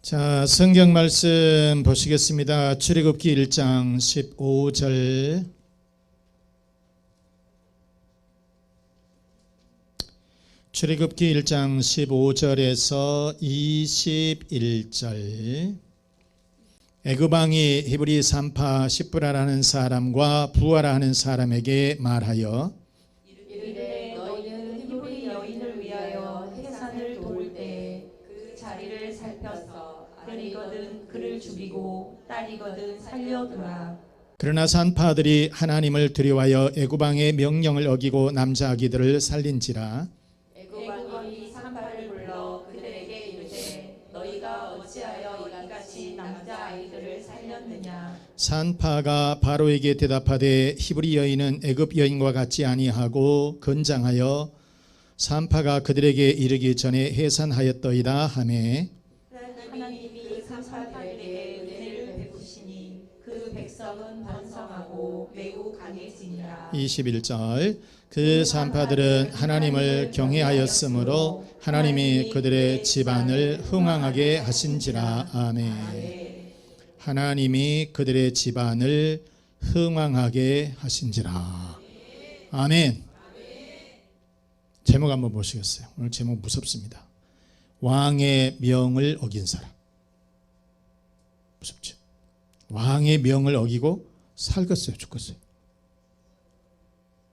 자, 성경 말씀 보시겠습니다. 출애굽기 1장 15절. 출애굽기 1장 15절에서 21절. 애굽 왕이 히브리 산파 시브라라는 사람과 부하라 하는 사람에게 말하여 이르되 너희는 히브리 여인을 위하여 해산을 도울 때 그 자리를 살펴서 아들이거든 그를 죽이고 딸이거든 살려두라. 그러나 산파들이 하나님을 두려워하여 애굽 왕의 명령을 어기고 남자 아기들을 살린지라. 애굽 왕이 산파를 불러 그들에게 이르되 너희가 어찌하여 이같이 남자 아이들을 살렸느냐. 산파가 바로에게 대답하되 히브리 여인은 애굽 여인과 같지 아니하고 건장하여 산파가 그들에게 이르기 전에 해산하였더이다 하매 하나님이 산파들에게 은혜를 베푸시니 그 백성은 번성하고 매우 강해지니라. 21절. 그 산파들은 하나님을 경외하였으므로 하나님이 그들의 집안을 흥왕하게 하신지라. 아멘. 하나님이 그들의 집안을 흥왕하게 하신지라. 아멘. 제목 한번 보시겠어요? 오늘 제목 무섭습니다. 왕의 명을 어긴 사람. 무섭죠? 왕의 명을 어기고 살겠어요, 죽겠어요?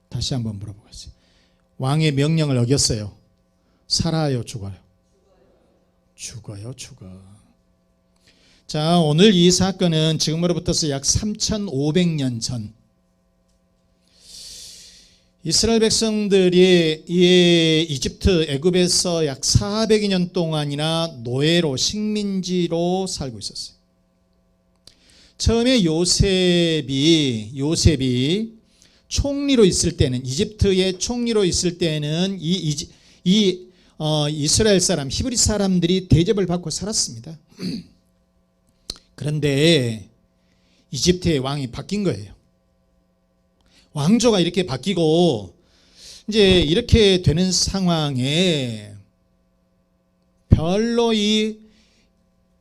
다시 한번 물어보겠어요. 왕의 명령을 어겼어요. 살아요, 죽어요? 죽어요, 죽어. 자, 오늘 이 사건은 지금으로부터 약 3,500년 전 이스라엘 백성들이 이집트 애굽에서 약 400여 년 동안이나 노예로 식민지로 살고 있었어요. 처음에 요셉이 총리로 있을 때는, 이집트의 총리로 있을 때는 이스라엘 사람, 히브리 사람들이 대접을 받고 살았습니다. 그런데 이집트의 왕이 바뀐 거예요. 왕조가 이렇게 바뀌고 이제 이렇게 되는 상황에 별로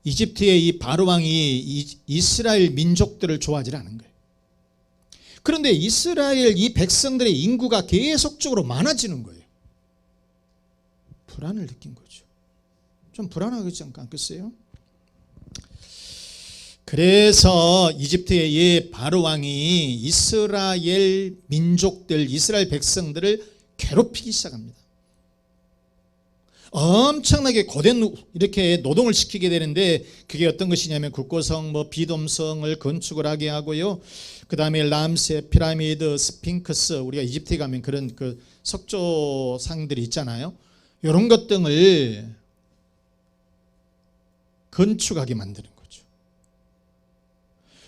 이집트의 이 바로 왕이 이스라엘 민족들을 좋아하지 않은 거예요. 그런데 이스라엘 이 백성들의 인구가 계속적으로 많아지는 거예요. 불안을 느낀 거죠. 좀 불안하지 않겠어요? 그래서 이집트의 이 바로 왕이 이스라엘 민족들, 이스라엘 백성들을 괴롭히기 시작합니다. 엄청나게 고된 이렇게 노동을 시키게 되는데, 그게 어떤 것이냐면 국고성, 비돔성을 건축을 하게 하고요. 그 다음에 람세, 피라미드, 스핑크스, 우리가 이집트에 가면 그런 그 석조상들이 있잖아요. 이런 것 등을 건축하게 만드는 거죠.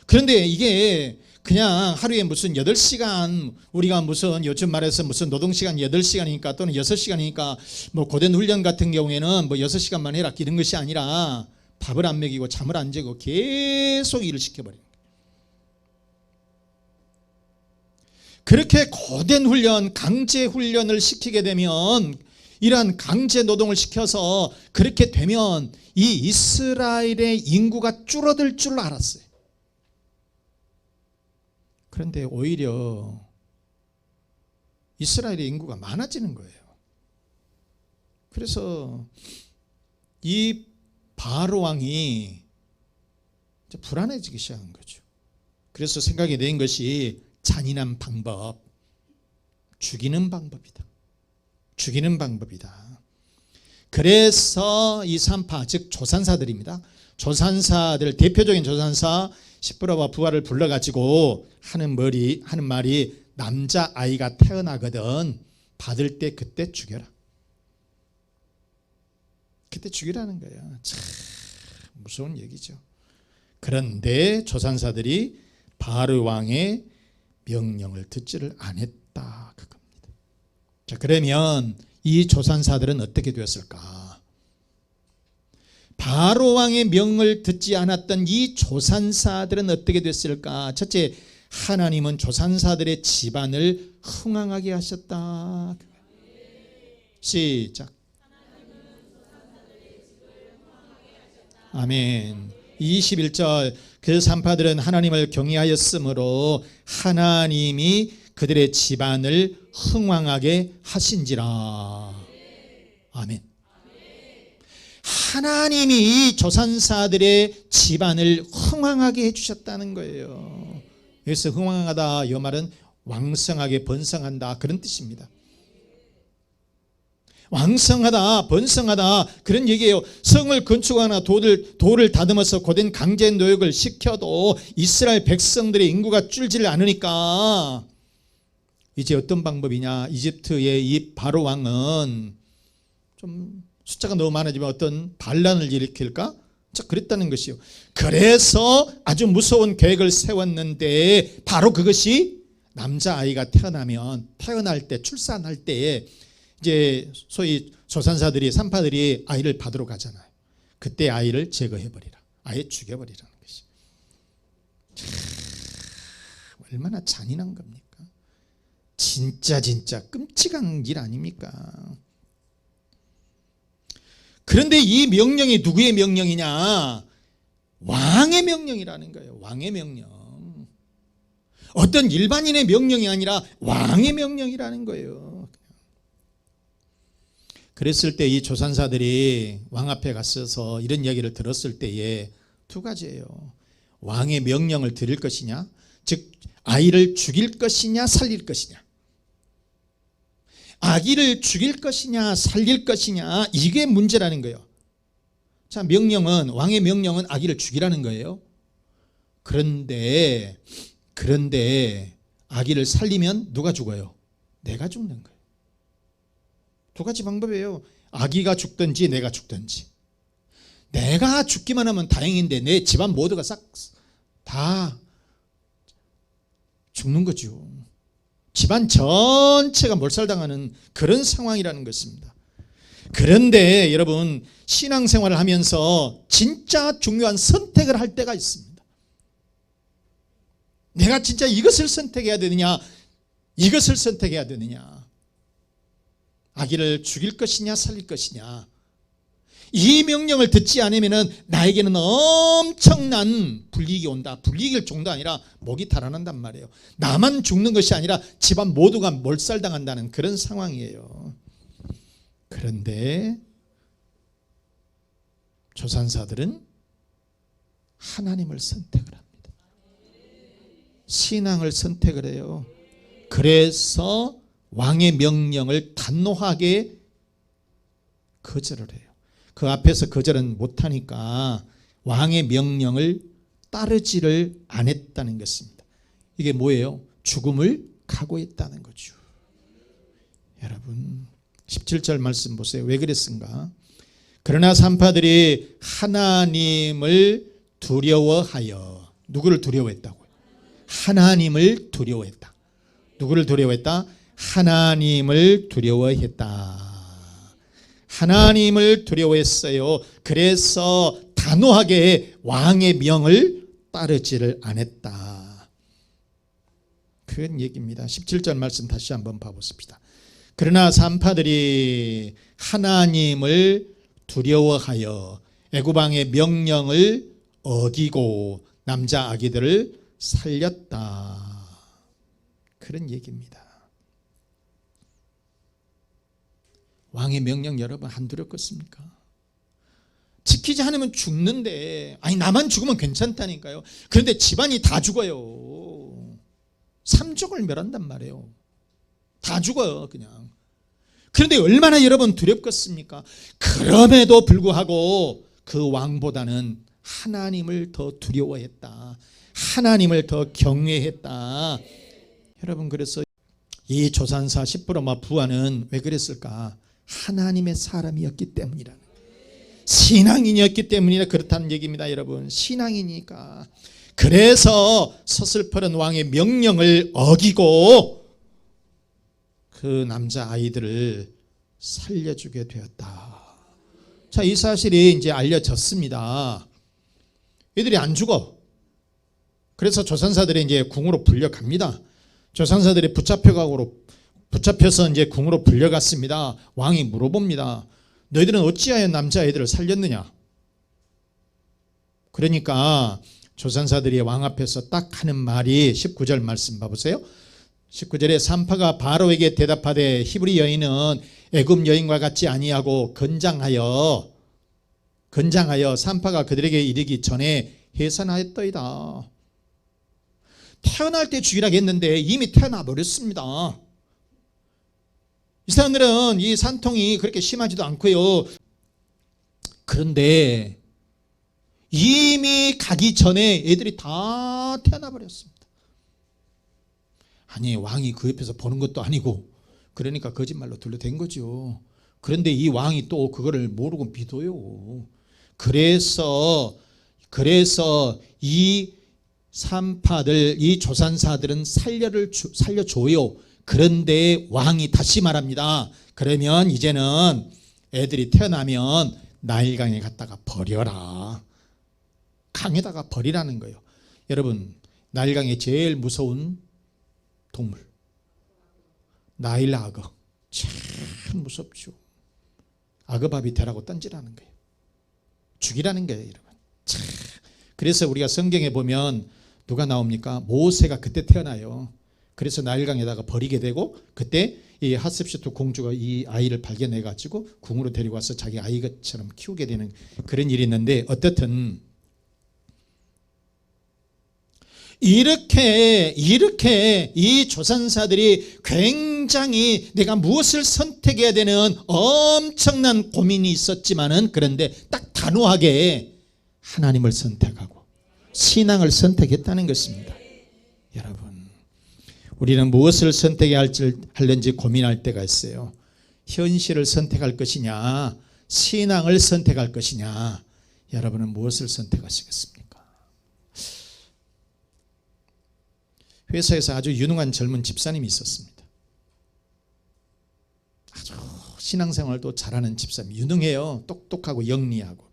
그런데 이게 그냥 하루에 무슨 8시간, 우리가 무슨 요즘 말해서 무슨 노동시간 8시간이니까 또는 6시간이니까 고된 훈련 같은 경우에는 6시간만 해라 이런 것이 아니라 밥을 안 먹이고 잠을 안 자고 계속 일을 시켜버려요. 그렇게 고된 훈련, 강제 훈련을 시키게 되면, 이러한 강제 노동을 시켜서 그렇게 되면 이 이스라엘의 인구가 줄어들 줄 알았어요. 그런데 오히려 이스라엘의 인구가 많아지는 거예요. 그래서 이 바로 왕이 불안해지기 시작한 거죠. 그래서 생각이 낸 것이 잔인한 방법, 죽이는 방법이다. 죽이는 방법이다. 그래서 이 산파, 즉 조산사들입니다. 조산사들, 대표적인 조산사 시브라와 부하를 불러가지고 하는 말이 남자 아이가 태어나거든 받을 때 그때 죽여라. 그때 죽이라는 거예요. 참 무서운 얘기죠. 그런데 조산사들이 바로 왕의 명령을 듣지를 않았다, 그겁니다. 자, 그러면 이 조산사들은 어떻게 되었을까? 바로 왕의 명을 듣지 않았던 이 조산사들은 어떻게 됐을까? 첫째, 하나님은 조산사들의 집안을 흥왕하게 하셨다. 시작. 아멘. 21절 그 산파들은 하나님을 경외하였으므로 하나님이 그들의 집안을 흥왕하게 하신지라. 아멘. 하나님이 조산사들의 집안을 흥왕하게 해주셨다는 거예요. 여기서 흥왕하다 이 말은 왕성하게 번성한다 그런 뜻입니다. 왕성하다 번성하다 그런 얘기예요. 성을 건축하거나 돌을 다듬어서 고된 강제 노역을 시켜도 이스라엘 백성들의 인구가 줄지를 않으니까 이제 어떤 방법이냐, 이집트의 이 바로 왕은 좀 숫자가 너무 많아지면 어떤 반란을 일으킬까? 자, 그랬다는 것이요. 그래서 아주 무서운 계획을 세웠는데 바로 그것이 남자아이가 태어날 때 출산할 때 이제 소위 조산사들이 산파들이 아이를 받으러 가잖아요. 그때 아이를 제거해버리라, 아예 죽여버리라는 것이. 얼마나 잔인한 겁니까? 진짜 끔찍한 일 아닙니까? 그런데 이 명령이 누구의 명령이냐? 왕의 명령이라는 거예요. 왕의 명령. 어떤 일반인의 명령이 아니라 왕의 명령이라는 거예요. 그랬을 때 이 조산사들이 왕 앞에 갔어서 이런 이야기를 들었을 때에 두 가지예요. 왕의 명령을 들을 것이냐, 즉 아이를 죽일 것이냐 살릴 것이냐. 아기를 죽일 것이냐 살릴 것이냐, 이게 문제라는 거예요. 자, 왕의 명령은 아기를 죽이라는 거예요. 그런데 아기를 살리면 누가 죽어요? 내가 죽는 거예요. 두 가지 방법이에요. 아기가 죽든지 내가 죽든지. 내가 죽기만 하면 다행인데 내 집안 모두가 싹 다 죽는 거죠. 집안 전체가 몰살당하는 그런 상황이라는 것입니다. 그런데 여러분, 신앙생활을 하면서 진짜 중요한 선택을 할 때가 있습니다. 내가 진짜 이것을 선택해야 되느냐, 이것을 선택해야 되느냐, 아기를 죽일 것이냐 살릴 것이냐. 이 명령을 듣지 않으면 나에게는 엄청난 불이익이 온다. 불이익일 정도 아니라 목이 달아난단 말이에요. 나만 죽는 것이 아니라 집안 모두가 몰살당한다는 그런 상황이에요. 그런데 조산사들은 하나님을 선택을 합니다. 신앙을 선택을 해요. 그래서 왕의 명령을 단호하게 거절을 해요. 그 앞에서 거절은 못하니까 왕의 명령을 따르지를 않았다는 것입니다. 이게 뭐예요? 죽음을 각오했다는 거죠. 여러분 17절 말씀 보세요. 왜 그랬습니까? 그러나 산파들이 하나님을 두려워하여. 누구를 두려워했다고요? 하나님을 두려워했다. 누구를 두려워했다? 하나님을 두려워했다. 하나님을 두려워했어요. 그래서 단호하게 왕의 명을 따르지를 않았다. 그런 얘기입니다. 17절 말씀 다시 한번 봐보십시다. 그러나 산파들이 하나님을 두려워하여 애굽 왕의 명령을 어기고 남자 아기들을 살렸다. 그런 얘기입니다. 왕의 명령 여러분 안 두렵겠습니까? 지키지 않으면 죽는데, 아니 나만 죽으면 괜찮다니까요. 그런데 집안이 다 죽어요. 삼족을 멸한단 말이에요. 다 죽어요 그냥. 그런데 얼마나 여러분 두렵겠습니까? 그럼에도 불구하고 그 왕보다는 하나님을 더 두려워했다. 하나님을 더 경외했다. 여러분 그래서 이 조산사 십부로마 부하는 왜 그랬을까? 하나님의 사람이었기 때문이라는, 신앙인이었기 때문이라 그렇다는 얘기입니다. 여러분 신앙이니까. 그래서 서슬퍼런 왕의 명령을 어기고 그 남자 아이들을 살려주게 되었다. 자, 이 사실이 이제 알려졌습니다. 이들이 안 죽어. 그래서 조산사들이 이제 궁으로 불려갑니다. 조산사들이 붙잡혀서 이제 궁으로 불려갔습니다. 왕이 물어봅니다. 너희들은 어찌하여 남자아이들을 살렸느냐? 그러니까 조선사들이 왕 앞에서 딱 하는 말이 19절 말씀 봐보세요. 19절에 산파가 바로에게 대답하되 히브리 여인은 애굽 여인과 같지 아니하고 건장하여 산파가 그들에게 이르기 전에 해산하였더이다. 태어날 때 죽이라고 했는데 이미 태어나 버렸습니다. 이 사람들은 이 산통이 그렇게 심하지도 않고요. 그런데 이미 가기 전에 애들이 다 태어나 버렸습니다. 아니, 왕이 그 옆에서 보는 것도 아니고, 그러니까 거짓말로 둘러댄 거죠. 그런데 이 왕이 또 그거를 모르고 믿어요. 그래서 이 산파들, 이 조산사들은 살려줘요. 그런데 왕이 다시 말합니다. 그러면 이제는 애들이 태어나면 나일강에 갖다가 버려라. 강에다가 버리라는 거예요. 여러분, 나일강에 제일 무서운 동물, 나일 악어. 참 무섭죠. 악어밥이 되라고 던지라는 거예요. 죽이라는 거예요, 여러분. 참. 그래서 우리가 성경에 보면 누가 나옵니까? 모세가 그때 태어나요. 그래서 나일강에다가 버리게 되고, 그때 이 하셉슈트 공주가 이 아이를 발견해 가지고 궁으로 데리고 와서 자기 아이처럼 키우게 되는 그런 일이 있는데, 어떻든 이렇게 이 조선사들이 굉장히 내가 무엇을 선택해야 되는 엄청난 고민이 있었지만은, 그런데 딱 단호하게 하나님을 선택하고 신앙을 선택했다는 것입니다. 여러분, 우리는 무엇을 선택해야 할는지 고민할 때가 있어요. 현실을 선택할 것이냐, 신앙을 선택할 것이냐. 여러분은 무엇을 선택하시겠습니까? 회사에서 아주 유능한 젊은 집사님이 있었습니다. 아주 신앙생활도 잘하는 집사님, 유능해요. 똑똑하고 영리하고.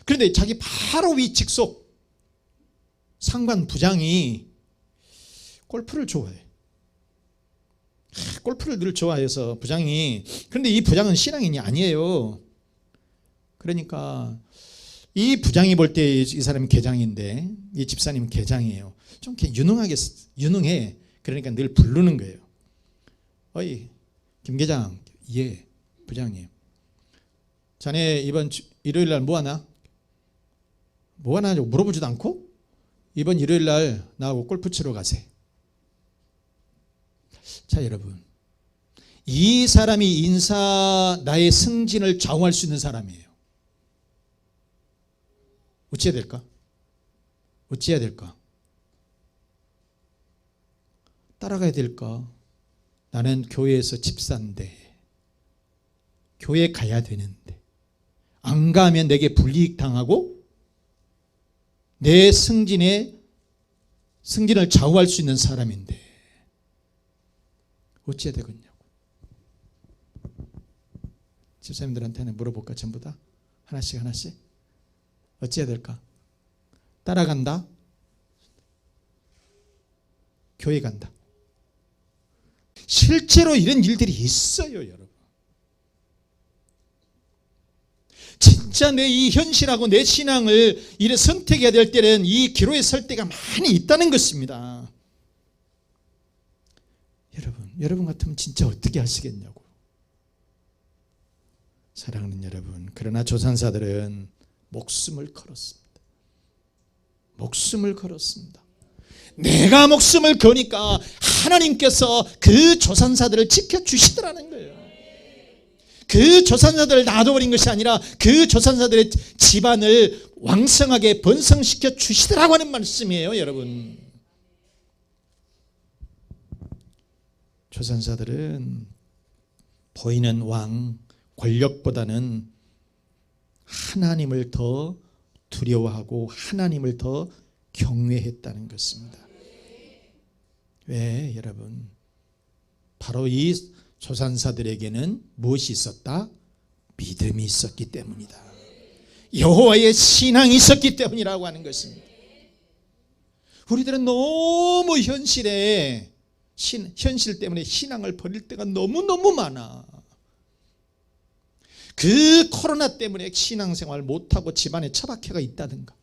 그런데 자기 바로 위 직속 상관 부장이 골프를 좋아해. 골프를 늘 좋아해서 부장이, 그런데 이 부장은 신앙인이 아니에요. 그러니까 이 부장이 볼 때 이 사람이 계장인데 이 집사님은 계장이에요. 좀 유능해. 그러니까 늘 부르는 거예요. 어이, 김 계장. 예, 부장님. 자네 이번 일요일 날 뭐 하나? 뭐 하나 물어보지도 않고 이번 일요일 날 나하고 골프 치러 가세. 자, 여러분, 이 사람이 나의 승진을 좌우할 수 있는 사람이에요. 어찌해야 될까? 어찌해야 될까? 따라가야 될까? 나는 교회에서 집사인데, 교회 가야 되는데, 안 가면 내게 불이익 당하고 내 승진을 좌우할 수 있는 사람인데 어찌해야 되겠냐고. 집사님들한테는 물어볼까? 전부 다 하나씩 어찌해야 될까? 따라간다? 교회 간다? 실제로 이런 일들이 있어요, 여러분. 진짜 내 이 현실하고 내 신앙을 이래 선택해야 될 때는 이 기로에 설 때가 많이 있다는 것입니다. 여러분 같으면 진짜 어떻게 하시겠냐고. 사랑하는 여러분, 그러나 조산사들은 목숨을 걸었습니다. 목숨을 걸었습니다. 내가 목숨을 거니까 하나님께서 그 조산사들을 지켜주시더라는 거예요. 그 조산사들을 놔둬버린 것이 아니라 그 조산사들의 집안을 왕성하게 번성시켜 주시더라고 하는 말씀이에요, 여러분. 조산사들은 보이는 왕, 권력보다는 하나님을 더 두려워하고 하나님을 더 경외했다는 것입니다. 왜, 여러분? 바로 이 조산사들에게는 무엇이 있었다? 믿음이 있었기 때문이다. 여호와의 신앙이 있었기 때문이라고 하는 것입니다. 우리들은 너무 현실 때문에 신앙을 버릴 때가 너무너무 많아. 그 코로나 때문에 신앙생활 못하고 집안에 처박혀가 있다든가,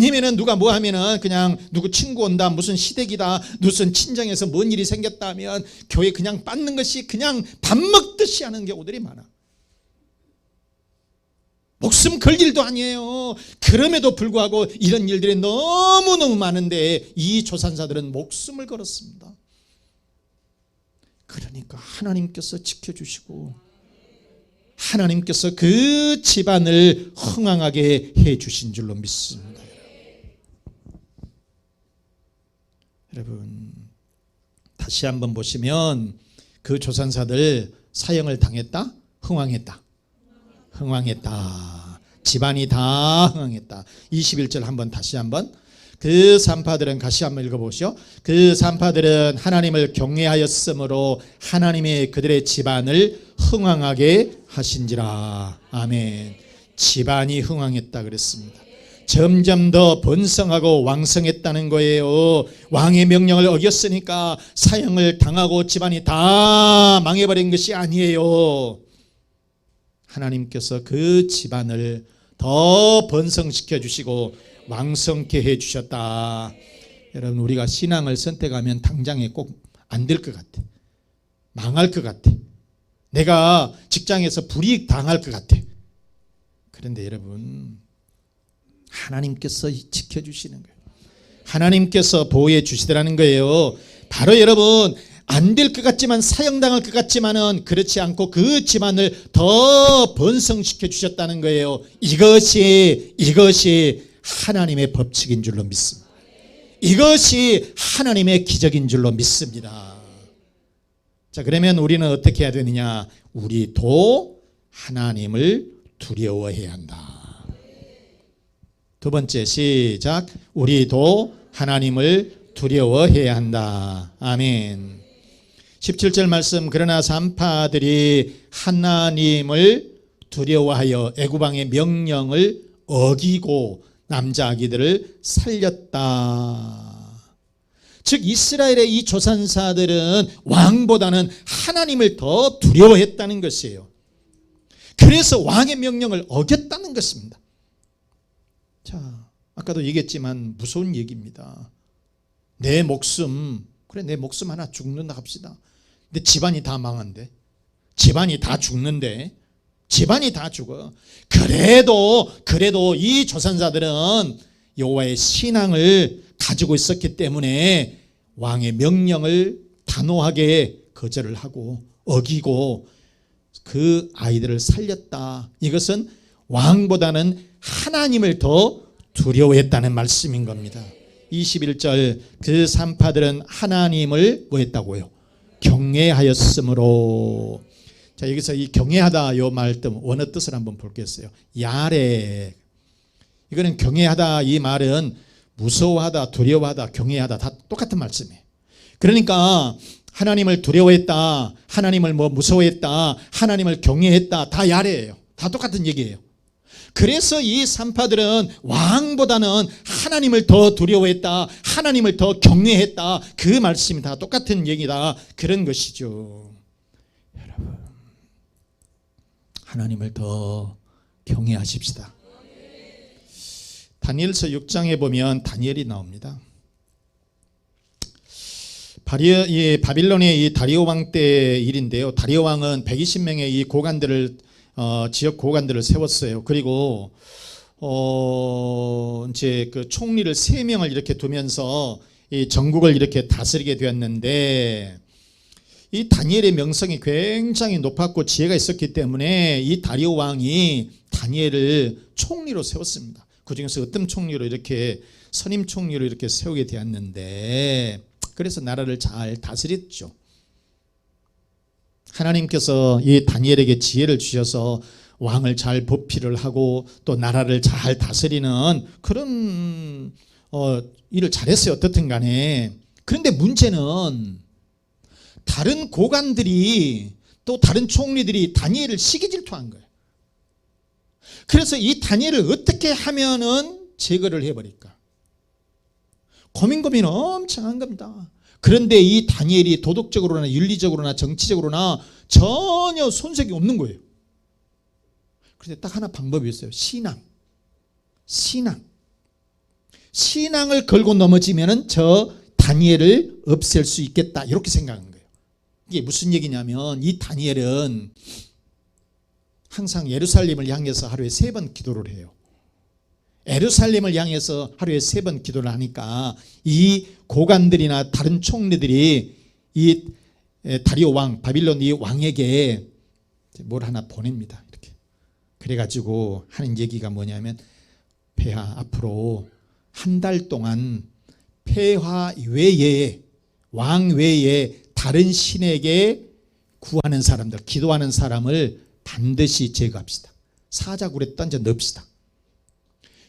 아니면은 누가 뭐 하면은 그냥 누구 친구 온다, 무슨 시댁이다, 무슨 친정에서 뭔 일이 생겼다 하면 교회 그냥 빠는 것이 그냥 밥 먹듯이 하는 경우들이 많아. 목숨 걸 일도 아니에요. 그럼에도 불구하고 이런 일들이 너무너무 많은데 이 조산사들은 목숨을 걸었습니다. 그러니까 하나님께서 지켜주시고 하나님께서 그 집안을 흥왕하게 해주신 줄로 믿습니다. 여러분, 다시 한번 보시면 그 조산사들 사형을 당했다? 흥왕했다. 흥왕했다. 집안이 다 흥왕했다. 21절 한번 다시 한번. 그 산파들은 다시 한번 읽어보시오. 그 산파들은 하나님을 경외하였으므로 하나님의 그들의 집안을 흥왕하게 하신지라. 아멘. 집안이 흥왕했다 그랬습니다. 점점 더 번성하고 왕성했다는 거예요. 왕의 명령을 어겼으니까 사형을 당하고 집안이 다 망해버린 것이 아니에요. 하나님께서 그 집안을 더 번성시켜 주시고 왕성케 해 주셨다. 여러분, 우리가 신앙을 선택하면 당장에 꼭 안 될 것 같아. 망할 것 같아. 내가 직장에서 불이익 당할 것 같아. 그런데 여러분, 하나님께서 지켜주시는 거예요. 하나님께서 보호해 주시더라는 거예요. 바로 여러분, 안 될 것 같지만 사형당할 것 같지만은 그렇지 않고 그 집안을 더 번성시켜 주셨다는 거예요. 이것이 하나님의 법칙인 줄로 믿습니다. 이것이 하나님의 기적인 줄로 믿습니다. 자, 그러면 우리는 어떻게 해야 되느냐? 우리도 하나님을 두려워해야 한다. 두 번째, 시작. 우리도 하나님을 두려워해야 한다. 아멘. 17절 말씀. 그러나 산파들이 하나님을 두려워하여 애굽왕의 명령을 어기고 남자 아기들을 살렸다. 즉 이스라엘의 이 조산사들은 왕보다는 하나님을 더 두려워했다는 것이에요. 그래서 왕의 명령을 어겼다는 것입니다. 자, 아까도 얘기했지만 무서운 얘기입니다. 내 목숨, 그래 내 목숨 하나 죽는다 합시다. 근데 집안이 다 망한데, 집안이 다 죽는데, 집안이 다 죽어. 그래도 이 조산사들은 여호와의 신앙을 가지고 있었기 때문에 왕의 명령을 단호하게 거절을 하고 어기고 그 아이들을 살렸다. 이것은 왕보다는 하나님을 더 두려워했다는 말씀인 겁니다. 21절. 그 산파들은 하나님을 뭐 했다고요? 경외하였으므로. 자, 여기서 이 경외하다 요 말씀 원어 뜻을 한번 볼겠어요. 야레. 이거는 경외하다 이 말은 무서워하다, 두려워하다, 경외하다 다 똑같은 말씀이에요. 그러니까 하나님을 두려워했다, 하나님을 뭐 무서워했다, 하나님을 경외했다 다 야레예요. 다 똑같은 얘기예요. 그래서 이 산파들은 왕보다는 하나님을 더 두려워했다, 하나님을 더 경외했다. 그 말씀이 다 똑같은 얘기다. 그런 것이죠. 여러분, 하나님을 더 경외하십시다. 다니엘서 6장에 보면 다니엘이 나옵니다. 바빌론의 이 다리오 왕 때 일인데요. 다리오 왕은 120명의 이 고관들을 지역 고관들을 세웠어요. 그리고 이제 그 총리를 3명을 이렇게 두면서 이 전국을 이렇게 다스리게 되었는데, 이 다니엘의 명성이 굉장히 높았고 지혜가 있었기 때문에 이 다리오 왕이 다니엘을 총리로 세웠습니다. 그 중에서 어떤 총리로 이렇게 선임 총리로 이렇게 세우게 되었는데, 그래서 나라를 잘 다스렸죠. 하나님께서 이 다니엘에게 지혜를 주셔서 왕을 잘 보필을 하고 또 나라를 잘 다스리는 그런 일을 잘했어요. 어떻든 간에. 그런데 문제는 다른 고관들이 또 다른 총리들이 다니엘을 시기질투한 거예요. 그래서 이 다니엘을 어떻게 하면은 제거를 해버릴까? 고민 엄청 한 겁니다. 그런데 이 다니엘이 도덕적으로나 윤리적으로나 정치적으로나 전혀 손색이 없는 거예요. 그런데 딱 하나 방법이 있어요. 신앙. 신앙을 걸고 넘어지면은 저 다니엘을 없앨 수 있겠다 이렇게 생각한 거예요. 이게 무슨 얘기냐면 이 다니엘은 항상 예루살렘을 향해서 하루에 3번 기도를 해요. 예루살렘을 향해서 하루에 3번 기도를 하니까 이 고관들이나 다른 총리들이 이 다리오 왕, 바빌론 이 왕에게 뭘 하나 보냅니다. 이렇게. 그래가지고 하는 얘기가 뭐냐면 폐하 앞으로 한 달 동안 폐하 외에 왕 외에 다른 신에게 구하는 사람들, 기도하는 사람을 반드시 제거합시다. 사자굴에 던져 넣읍시다.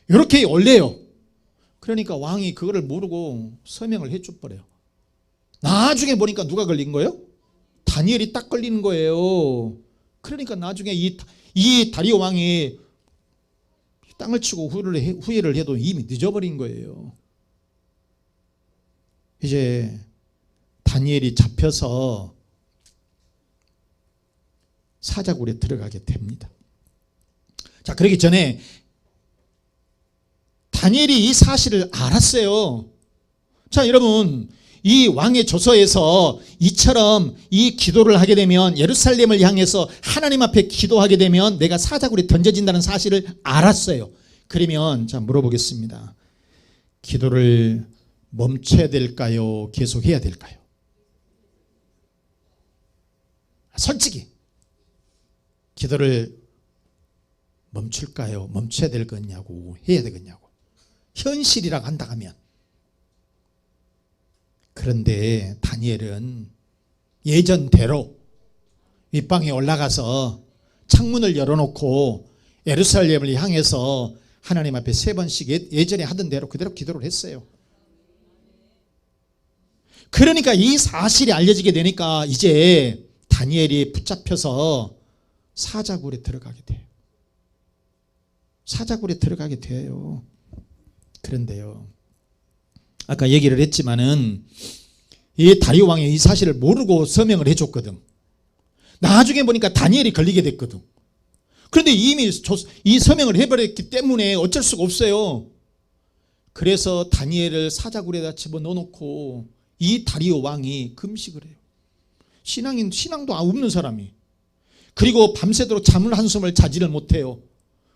이렇게 올려요. 그러니까 왕이 그거를 모르고 서명을 해줘 버려요. 나중에 보니까 누가 걸린 거예요? 다니엘이 딱 걸리는 거예요. 그러니까 나중에 이 다리오 왕이 땅을 치고 후회를 해도 이미 늦어버린 거예요. 이제 다니엘이 잡혀서 사자굴에 들어가게 됩니다. 자, 그러기 전에 다니엘이 이 사실을 알았어요. 자, 여러분, 이 왕의 조서에서 이처럼 이 기도를 하게 되면 예루살렘을 향해서 하나님 앞에 기도하게 되면 내가 사자굴에 던져진다는 사실을 알았어요. 그러면 자, 물어보겠습니다. 기도를 멈춰야 될까요? 계속해야 될까요? 솔직히 기도를 멈출까요? 멈춰야 될 거냐고, 해야 되겠냐고. 현실이라고 한다 하면. 그런데 다니엘은 예전대로 윗방에 올라가서 창문을 열어놓고 예루살렘을 향해서 하나님 앞에 3번씩 예전에 하던 대로 그대로 기도를 했어요. 그러니까 이 사실이 알려지게 되니까 이제 다니엘이 붙잡혀서 사자굴에 들어가게 돼요. 사자굴에 들어가게 돼요. 그런데요, 아까 얘기를 했지만은 이 다리오 왕이 이 사실을 모르고 서명을 해줬거든. 나중에 보니까 다니엘이 걸리게 됐거든. 그런데 이미 이 서명을 해버렸기 때문에 어쩔 수가 없어요. 그래서 다니엘을 사자굴에다 집어넣어놓고 이 다리오 왕이 금식을 해요. 신앙도 없는 사람이. 그리고 밤새도록 잠을 한숨을 자지를 못해요.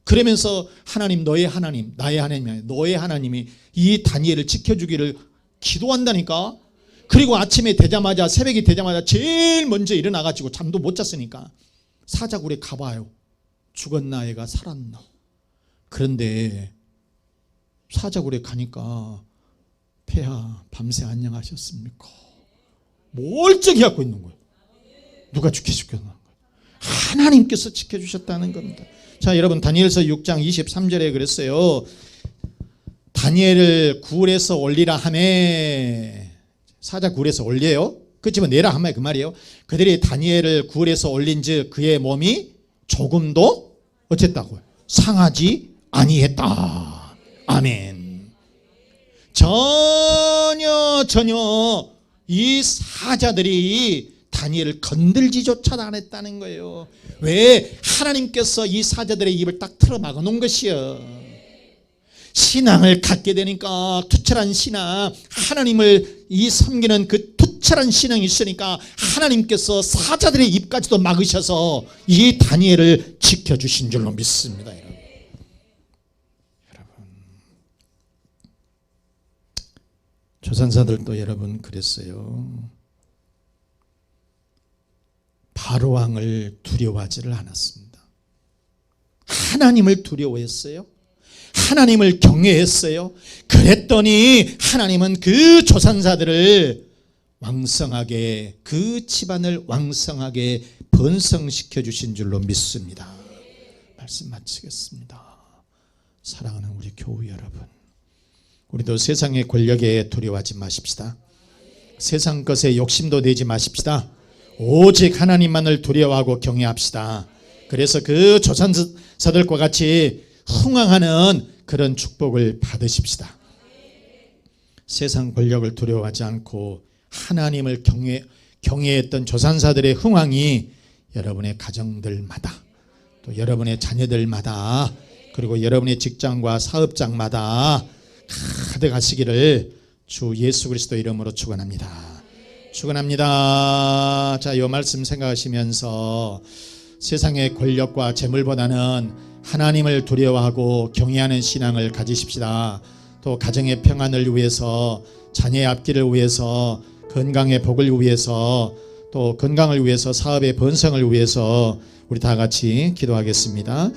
그러면서 하나님, 너의 하나님, 나의 하나님, 너의 하나님이 이 다니엘을 지켜주기를 기도한다니까. 그리고 아침에 되자마자, 새벽이 되자마자 제일 먼저 일어나가지고 잠도 못 잤으니까 사자굴에 가봐요. 죽었나 얘가 살았나. 그런데 사자굴에 가니까 폐하 밤새 안녕하셨습니까? 멀쩡히 갖고 있는 거예요. 누가 지켜주셨나 거예요? 하나님께서 지켜주셨다는 겁니다. 자, 여러분, 다니엘서 6장 23절에 그랬어요. 다니엘을 굴에서 올리라 하매, 사자굴에서 올려요. 그 집어내라 하매 그 말이에요. 그들이 다니엘을 굴에서 올린즉 그의 몸이 조금도 어쨌다고요? 상하지 아니했다. 아멘. 전혀 이 사자들이 다니엘을 건들지조차 안 했다는 거예요. 왜? 하나님께서 이 사자들의 입을 딱 틀어 막아 놓은 것이요. 신앙을 갖게 되니까 투철한 신앙, 하나님을 섬기는 그 투철한 신앙이 있으니까 하나님께서 사자들의 입까지도 막으셔서 이 다니엘을 지켜주신 줄로 믿습니다. 여러분, 조선사들도 여러분 그랬어요. 바로 왕을 두려워하지를 않았습니다. 하나님을 두려워했어요. 하나님을 경외했어요. 그랬더니 하나님은 그 조선사들을 왕성하게, 그 집안을 왕성하게 번성시켜 주신 줄로 믿습니다. 말씀 마치겠습니다. 사랑하는 우리 교우 여러분, 우리도 세상의 권력에 두려워하지 마십시다. 세상 것에 욕심도 내지 마십시다. 오직 하나님만을 두려워하고 경외합시다. 그래서 그 조선사들과 같이 흥왕하는 그런 축복을 받으십시다. 세상 권력을 두려워하지 않고 하나님을 경외했던 조선사들의 흥왕이 여러분의 가정들마다, 또 여러분의 자녀들마다, 그리고 여러분의 직장과 사업장마다 가득하시기를 주 예수 그리스도 이름으로 축원합니다. 축원합니다. 자, 이 말씀 생각하시면서 세상의 권력과 재물보다는 하나님을 두려워하고 경외하는 신앙을 가지십시다. 또 가정의 평안을 위해서, 자녀의 앞길을 위해서, 건강의 복을 위해서, 또 건강을 위해서, 사업의 번성을 위해서 우리 다 같이 기도하겠습니다.